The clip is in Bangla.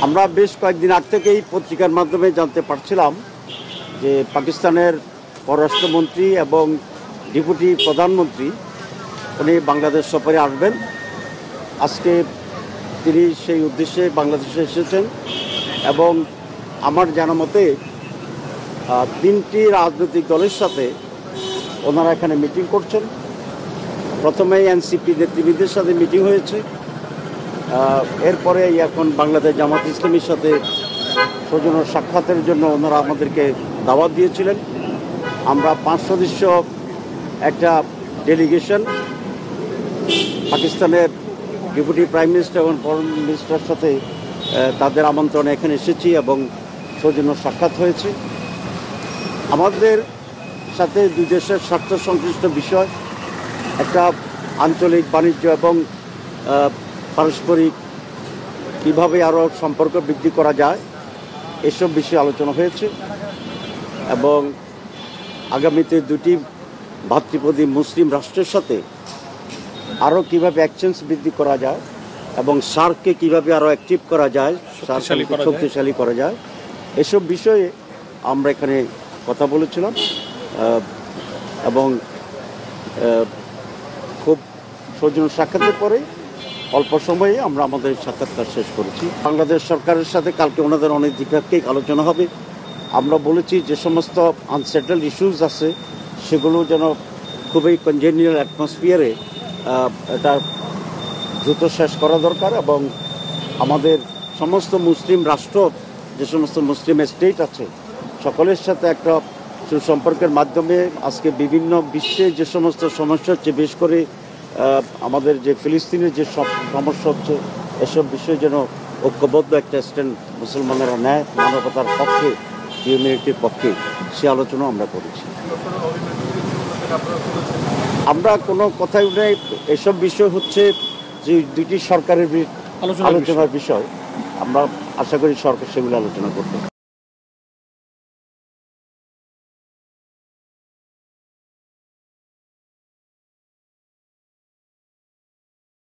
আমরা বেশ কয়েকদিন আগ থেকেই পত্রিকার মাধ্যমে জানতে পারছিলাম যে পাকিস্তানের পররাষ্ট্রমন্ত্রী এবং ডেপুটি প্রধানমন্ত্রী উনি বাংলাদেশ সফরে আসবেন। আজকে তিনি সেই উদ্দেশ্যে বাংলাদেশে এসেছেন এবং আমার জানা মতে তিনটি রাজনৈতিক দলের সাথে ওনারা এখানে মিটিং করছেন। প্রথমেই এনসিপি নেতৃবৃন্দের সাথে মিটিং হয়েছে, এরপরে এখন বাংলাদেশ জামাত ইসলামীর সাথে সৌজন্য সাক্ষাতের জন্য ওনারা আমাদেরকে দাওয়াত দিয়েছিলেন। আমরা 5 সদস্য একটা ডেলিগেশন পাকিস্তানের ডেপুটি প্রাইম মিনিস্টার এবং ফরেন মিনিস্টারের সাথে তাদের আমন্ত্রণে এখানে এসেছি এবং সৌজন্য সাক্ষাৎ হয়েছে। আমাদের সাথে দুই দেশের স্বার্থ সংশ্লিষ্ট বিষয়, একটা আঞ্চলিক বাণিজ্য এবং পারস্পরিক কীভাবে আরও সম্পর্ক বৃদ্ধি করা যায় এসব বিষয়ে আলোচনা হয়েছে এবং আগামীতে দুটি ভাতৃপ্রতি মুসলিম রাষ্ট্রের সাথে আরও কীভাবে এক্সচেঞ্জ বৃদ্ধি করা যায় এবং সার্ককে কীভাবে আরও অ্যাক্টিভ করা যায়, শক্তিশালী করা যায়, এসব বিষয়ে আমরা এখানে কথা বলেছিলাম এবং খুব সৌজন্য সাক্ষাতের পরে অল্প সময়ে আমরা আমাদের সাক্ষাৎকার শেষ করেছি। বাংলাদেশ সরকারের সাথে কালকে ওনাদের অনেক দ্বিপাক্ষিক আলোচনা হবে। আমরা বলেছি যে সমস্ত আনসেটেলড ইস্যুস আছে সেগুলো যেন খুবই কনজেনিয়াল অ্যাটমসফিয়ারে এটা দ্রুত শেষ করা দরকার এবং আমাদের সমস্ত মুসলিম রাষ্ট্র, যে সমস্ত মুসলিম স্টেট আছে, সকলের সাথে একটা সুসম্পর্কের মাধ্যমে আজকে বিভিন্ন বিশ্বে যে সমস্ত সমস্যা হচ্ছে, বিশেষ করে আমাদের যে ফিলিস্তিনের যে সব সমস্যা হচ্ছে, এসব বিষয়ে যেন ঐক্যবদ্ধ একটা স্ট্যান্ড মুসলমানেরা নেয়, মানবতার পক্ষে, হিউম্যানিটির পক্ষে, সে আলোচনা আমরা করেছি। আমরা কোনো কথাই নেই, এসব বিষয় হচ্ছে যে দুইটি সরকারের আলোচনার বিষয়। আমরা আশা করি সরকার সেগুলো আলোচনা করতে